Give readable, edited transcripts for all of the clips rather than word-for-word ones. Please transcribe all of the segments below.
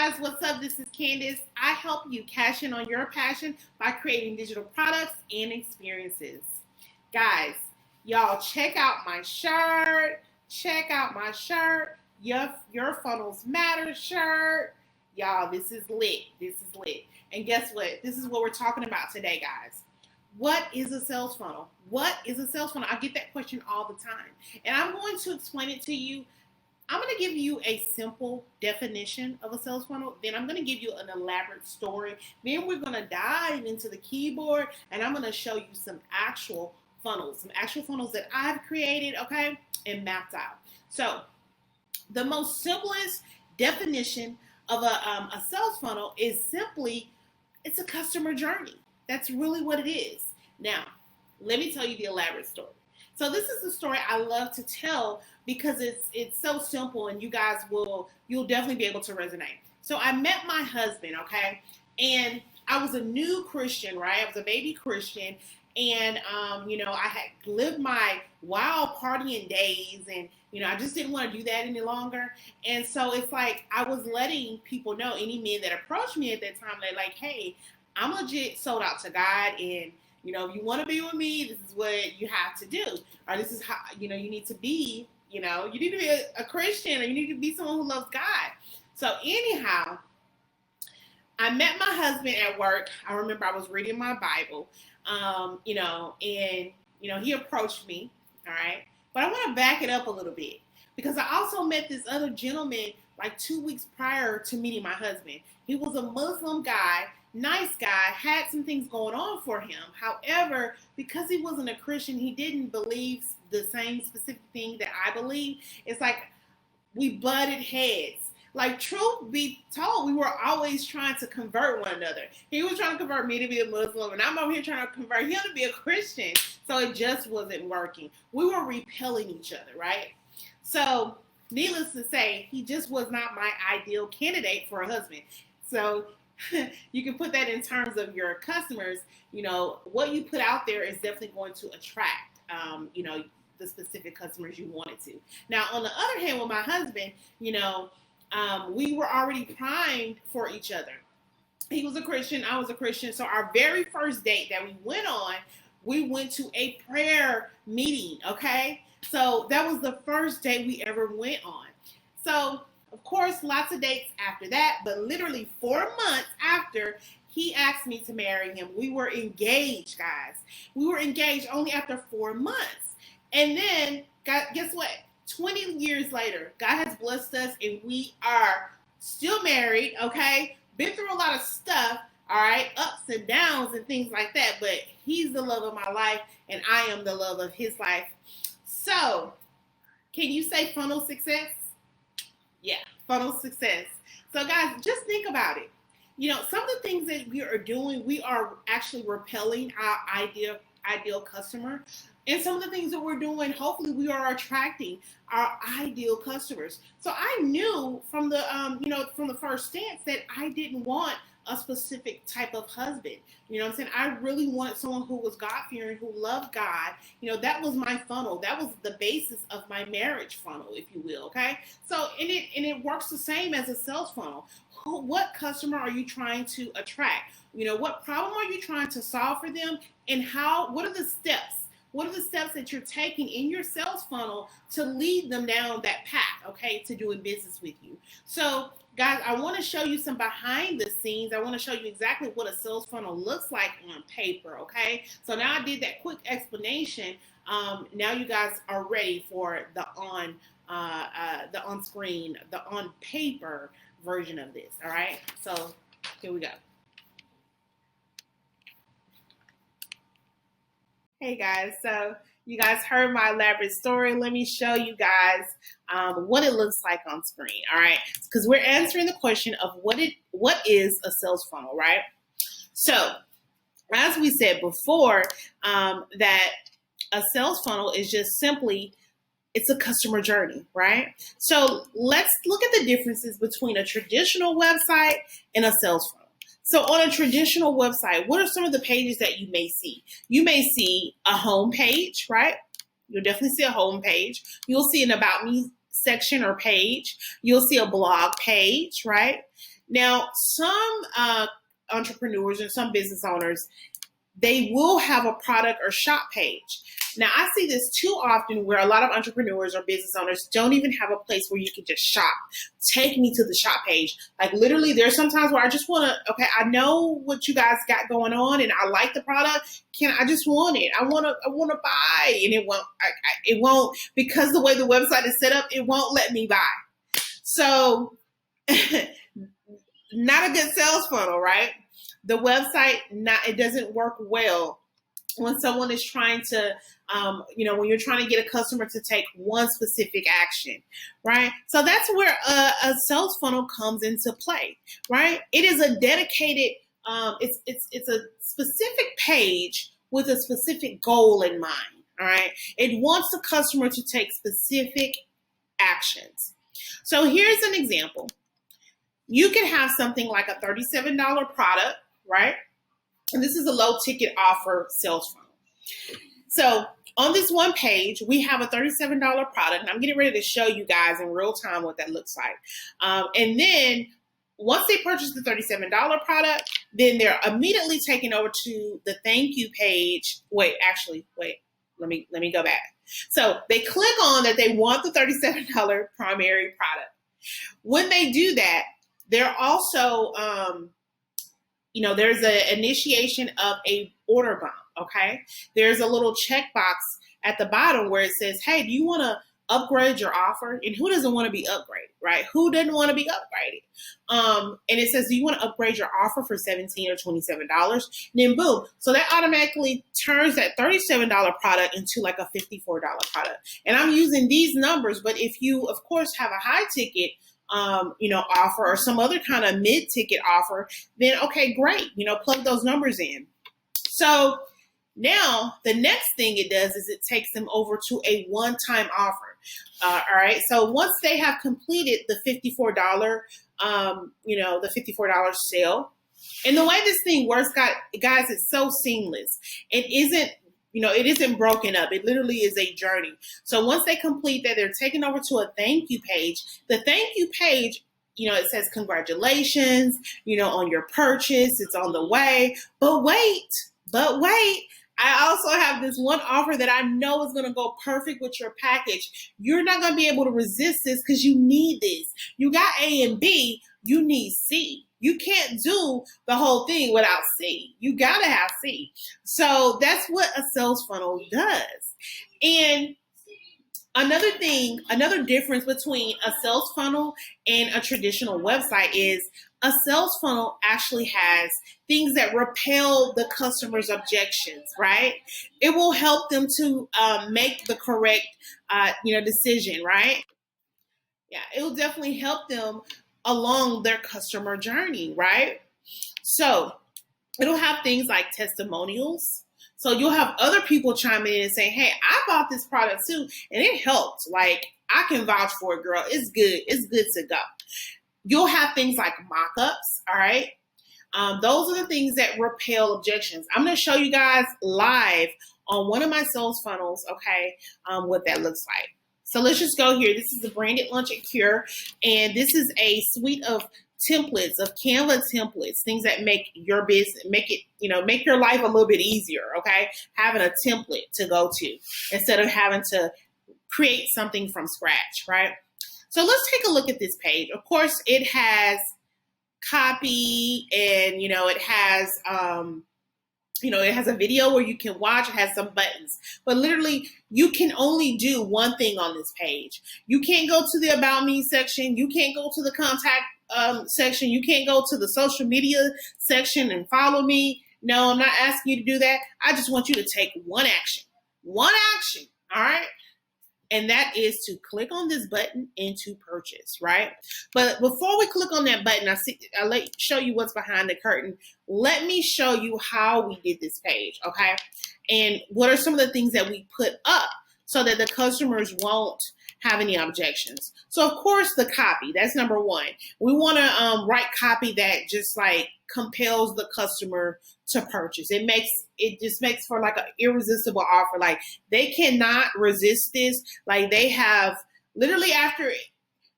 guys, what's up? This is Candace. I help you cash in on your passion by creating digital products and experiences. Guys, y'all check out my shirt. Check out my shirt. Your funnels matter shirt. Y'all, this is lit. This is lit. And guess what? This is what we're talking about today, guys. What is a sales funnel? What is a sales funnel? I get that question all the time. And I'm going to explain it to you. I'm going to give you a simple definition of a sales funnel. Then I'm going to give you an elaborate story. Then we're going to dive into the keyboard and I'm going to show you some actual funnels that I've created, okay, and mapped out. So the most simplest definition of a sales funnel is simply, it's a customer journey. That's really what it is. Now, let me tell you the elaborate story. So this is the story I love to tell because it's so simple and you'll definitely be able to resonate. So I met my husband, okay? And I was a new Christian, right? I was a baby Christian. And, I had lived my wild partying days and, I just didn't want to do that any longer. And so it's like I was letting people know, any men that approached me at that time, they're like, hey, I'm legit sold out to God. And, if you want to be with me, this is what you have to do. Or this is how, you need to be, you need to be a Christian or you need to be someone who loves God. So anyhow, I met my husband at work. I remember I was reading my Bible, he approached me. All right. But I want to back it up a little bit because I also met this other gentleman like 2 weeks prior to meeting my husband. He was a Muslim guy, nice guy, had some things going on for him. However, because he wasn't a Christian, he didn't believe the same specific thing that I believe. It's like we butted heads. Like, truth be told, we were always trying to convert one another. He was trying to convert me to be a Muslim, and I'm over here trying to convert him to be a Christian. So it just wasn't working. We were repelling each other, right? So needless to say, he just was not my ideal candidate for a husband. So you can put that in terms of your customers. What you put out there is definitely going to attract, the specific customers you wanted to. Now, on the other hand, with my husband, we were already primed for each other. He was a Christian, I was a Christian. So our very first date that we went to a prayer meeting, okay? So that was the first date we ever went on. So, of course, lots of dates after that, but literally 4 months after, he asked me to marry him. We were engaged, guys. We were engaged only after 4 months. And then, guess what? 20 years later, God has blessed us and we are still married, okay? Been through a lot of stuff, all right? Ups and downs and things like that, but he's the love of my life and I am the love of his life. So, can you say funnel success? Yeah, funnel success. So guys, just think about it. Some of the things that we are doing, we are actually repelling our ideal customer. And some of the things that we're doing, hopefully we are attracting our ideal customers. So I knew from the, from the first stance that I didn't want a specific type of husband. You know what I'm saying? I really wanted someone who was God-fearing, who loved God. That was my funnel. That was the basis of my marriage funnel, if you will, okay? So, and it works the same as a sales funnel. What customer are you trying to attract? What problem are you trying to solve for them? And what are the steps? What are the steps that you're taking in your sales funnel to lead them down that path, okay, to doing business with you? So, guys, I want to show you some behind the scenes. I want to show you exactly what a sales funnel looks like on paper, okay? So now I did that quick explanation. Now you guys are ready for the on-screen, the on-paper version of this, all right? So here we go. Hey guys, so you guys heard my elaborate story. Let me show you guys what it looks like on screen, all right? Because we're answering the question of what is a sales funnel, right? So as we said before, that a sales funnel is just simply, it's a customer journey, right? So let's look at the differences between a traditional website and a sales funnel. So on a traditional website, what are some of the pages that you may see? You may see a home page, right? You'll definitely see a home page. You'll see an About Me section or page. You'll see a blog page, right? Now, some entrepreneurs and some business owners, they will have a product or shop page. Now, I see this too often where a lot of entrepreneurs or business owners don't even have a place where you can just shop. Take me to the shop page. Like literally, there's sometimes where I just want to, okay, I know what you guys got going on and I like the product. I just want it. I want to buy, and it won't, because the way the website is set up, it won't let me buy. So not a good sales funnel, right? The website, it doesn't work well when someone is trying to, when you're trying to get a customer to take one specific action, right? So that's where a sales funnel comes into play, right? It is a dedicated, it's a specific page with a specific goal in mind, all right? It wants the customer to take specific actions. So here's an example. You can have something like a $37 product, right? And this is a low ticket offer sales funnel. So on this one page, we have a $37 product, and I'm getting ready to show you guys in real time what that looks like. And then once they purchase the $37 product, then they're immediately taken over to the thank you page. Wait, let me go back. So they click on that they want the $37 primary product. When they do that, they're also, there's an initiation of a order bump, okay? There's a little checkbox at the bottom where it says, hey, do you want to upgrade your offer? And who doesn't want to be upgraded, right? Who doesn't want to be upgraded? And it says, do you want to upgrade your offer for $17 or $27? And then boom. So that automatically turns that $37 product into like a $54 product. And I'm using these numbers, but if you, of course, have a high ticket offer or some other kind of mid-ticket offer, then okay, great, plug those numbers in. So now the next thing it does is it takes them over to a one-time offer. All right. So once they have completed the $54, the $54 sale, and the way this thing works, guys, it's so seamless. It isn't broken up. It literally is a journey. So once they complete that, they're taken over to a thank you page. The thank you page, it says congratulations, on your purchase. It's on the way. But wait, I also have this one offer that I know is going to go perfect with your package. You're not going to be able to resist this because you need this. You got A and B, you need C. You can't do the whole thing without C. You got to have C. So that's what a sales funnel does. And another difference between a sales funnel and a traditional website is a sales funnel actually has things that repel the customer's objections, right? It will help them to make the correct, decision, right? Yeah, it will definitely help them along their customer journey, right? So it'll have things like testimonials. So you'll have other people chime in and say, hey, I bought this product too, and it helped. Like, I can vouch for it, girl. It's good. It's good to go. You'll have things like mock-ups, all right? Those are the things that repel objections. I'm going to show you guys live on one of my sales funnels, okay, what that looks like. So let's just go here. This is the Branded Lunch at Cure, and this is a suite of templates, of Canva templates, things that make your business, make your life a little bit easier, okay? Having a template to go to instead of having to create something from scratch, right? So let's take a look at this page. Of course, it has copy and, it has, it has a video where you can watch. It has some buttons. But literally, you can only do one thing on this page. You can't go to the About Me section. You can't go to the Contact section. You can't go to the social media section and follow me. No, I'm not asking you to do that. I just want you to take one action. One action, all right? And that is to click on this button and to purchase, right? But before we click on that button, I'll show you what's behind the curtain. Let me show you how we did this page, okay? And what are some of the things that we put up so that the customers won't have any objections. So of course the copy, that's number one. We want to write copy that just like compels the customer to purchase. It just makes for like an irresistible offer. Like they cannot resist this. Like they have literally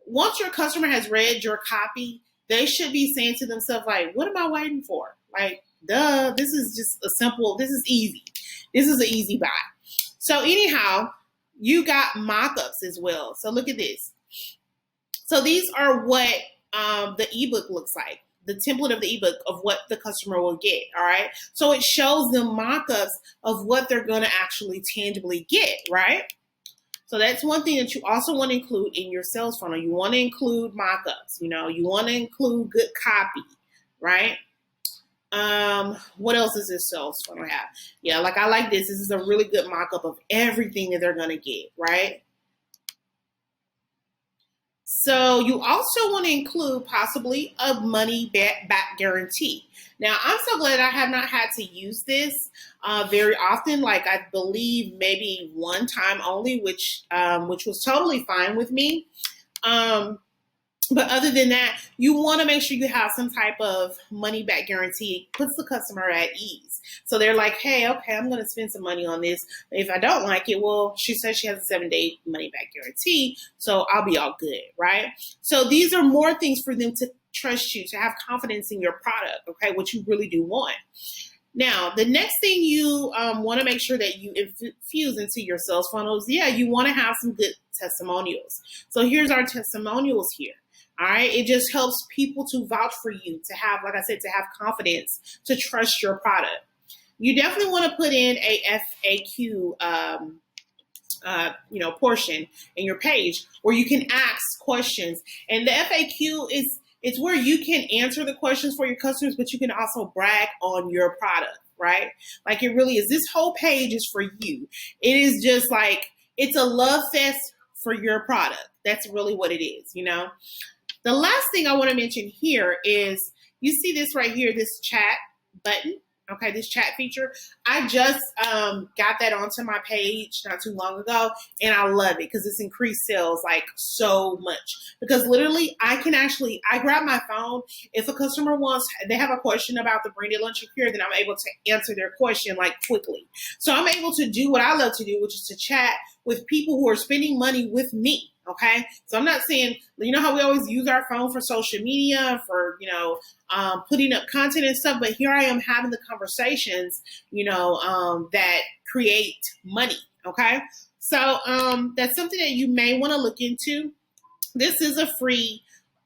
once your customer has read your copy, they should be saying to themselves, like, what am I waiting for? Like, duh, this is just this is easy. This is an easy buy. So anyhow, you got mock-ups as well. So look at this. So these are what the ebook looks like, the template of the ebook of what the customer will get. All right. So it shows them mock-ups of what they're going to actually tangibly get. Right. So that's one thing that you also want to include in your sales funnel. You want to include mock-ups. You know, you want to include good copy. Right. What else does this sales funnel have? Yeah, like I like this. This is a really good mock-up of everything that they're going to get. Right. So you also want to include possibly a money back guarantee. Now, I'm so glad I have not had to use this very often. Like I believe maybe one time only, which was totally fine with me. But other than that, you want to make sure you have some type of money back guarantee. It puts the customer at ease. So they're like, hey, okay, I'm going to spend some money on this. If I don't like it, well, she says she has a 7-day money back guarantee, so I'll be all good, right? So these are more things for them to trust you, to have confidence in your product, okay, what you really do want. Now, the next thing you want to make sure that you infuse into your sales funnels, you want to have some good testimonials. So here's our testimonials here. All right. It just helps people to vouch for you, to have, like I said, to have confidence, to trust your product. You definitely want to put in a FAQ, portion in your page where you can ask questions. And the FAQ it's where you can answer the questions for your customers, but you can also brag on your product, right? Like it really is. This whole page is for you. It is just like, it's a love fest for your product. That's really what it is, you know? The last thing I want to mention here is you see this right here, this chat button. Okay, this chat feature. I just got that onto my page not too long ago, and I love it because it's increased sales like so much. Because literally, I grab my phone. If a customer they have a question about the branded lunch and cure, then I'm able to answer their question like quickly. So I'm able to do what I love to do, which is to chat with people who are spending money with me. Okay, so I'm not saying, you know how we always use our phone for social media, for, putting up content and stuff, but here I am having the conversations, that create money. Okay, so that's something that you may want to look into. This is a free,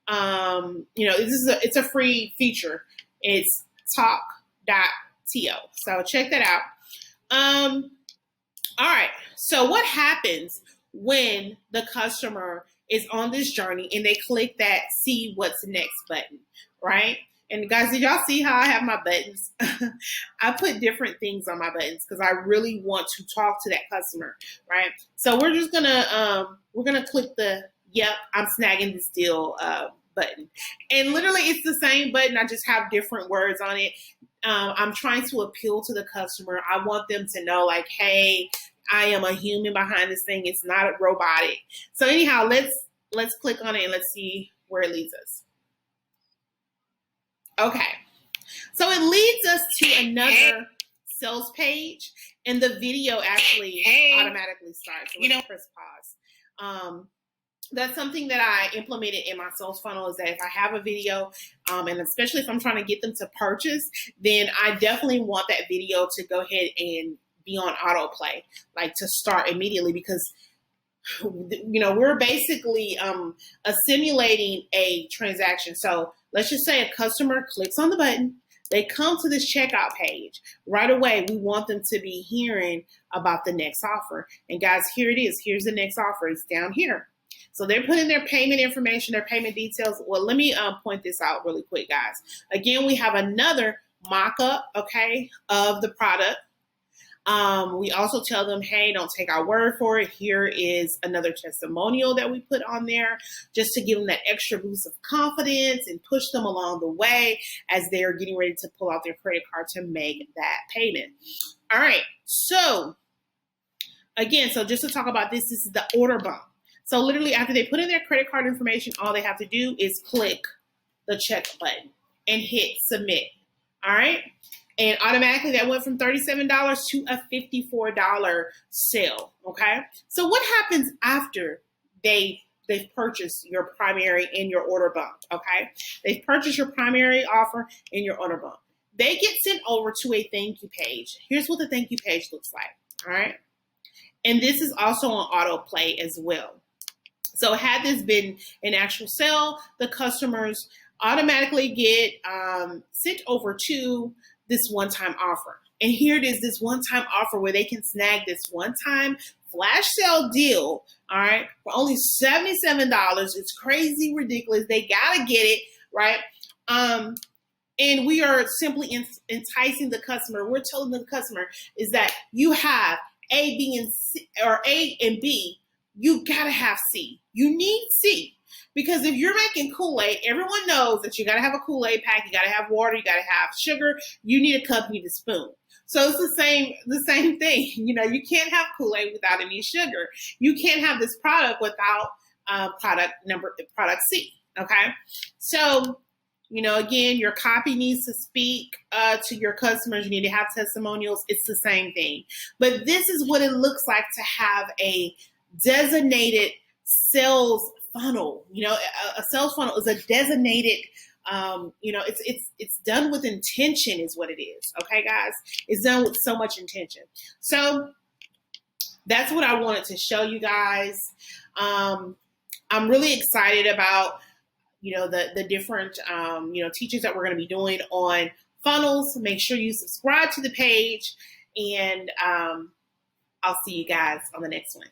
it's a free feature. It's talk.to. So check that out. All right, so what happens when the customer is on this journey and they click that see what's next button, right? And guys, did y'all see how I have my buttons? I put different things on my buttons because I really want to talk to that customer, right? So we're just gonna click the yep, I'm snagging this deal button. And literally it's the same button, I just have different words on it. I'm trying to appeal to the customer. I want them to know like, hey, I am a human behind this thing. It's not robotic. So anyhow, let's click on it and let's see where it leads us. Okay. So it leads us to another sales page, and the video actually automatically starts. So let's press pause. That's something that I implemented in my sales funnel, is that if I have a video, and especially if I'm trying to get them to purchase, then I definitely want that video to go ahead and be on autoplay, like to start immediately, because we're basically simulating a transaction. So let's just say a customer clicks on the button, they come to this checkout page. Right away, we want them to be hearing about the next offer. And guys, here it is. Here's the next offer. It's down here. So they're putting their payment information, their payment details. Well, let me point this out really quick, guys. Again, we have another mock-up, okay, of the product. We also tell them, hey, don't take our word for it. Here is another testimonial that we put on there just to give them that extra boost of confidence and push them along the way as they're getting ready to pull out their credit card to make that payment. All right. So again, so just to talk about this is the order bump. So literally after they put in their credit card information, all they have to do is click the check button and hit submit. All right. And automatically that went from $37 to a $54 sale. Okay. So what happens after they they've purchased your primary and your order bump. Okay, they've purchased your primary offer and your order bump. They get sent over to a thank you page. Here's what the thank you page looks like. All right, and this is also on autoplay as well. So had this been an actual sale, the customers automatically get sent over to this one-time offer. And here it is, this one-time offer where they can snag this one-time flash sale deal, all right, for only $77. It's crazy ridiculous. They got to get it, right? And we are simply enticing the customer. We're telling the customer is that you have A, B, and C, or A and B. You got to have C. You need C. Because if you're making Kool-Aid, everyone knows that you got to have a Kool-Aid pack, you got to have water, you got to have sugar, you need a cup, you need a spoon. So it's the same thing. You know, you can't have Kool-Aid without any sugar. You can't have this product without product C, okay? So, you know, again, your copy needs to speak to your customers. You need to have testimonials. It's the same thing. But this is what it looks like to have a designated sales funnel. You know, a sales funnel is a designated, you know, it's done with intention is what it is. Okay, guys, it's done with so much intention. So that's what I wanted to show you guys. I'm really excited about, you know, the different, you know, teachings that we're going to be doing on funnels. Make sure you subscribe to the page, and I'll see you guys on the next one.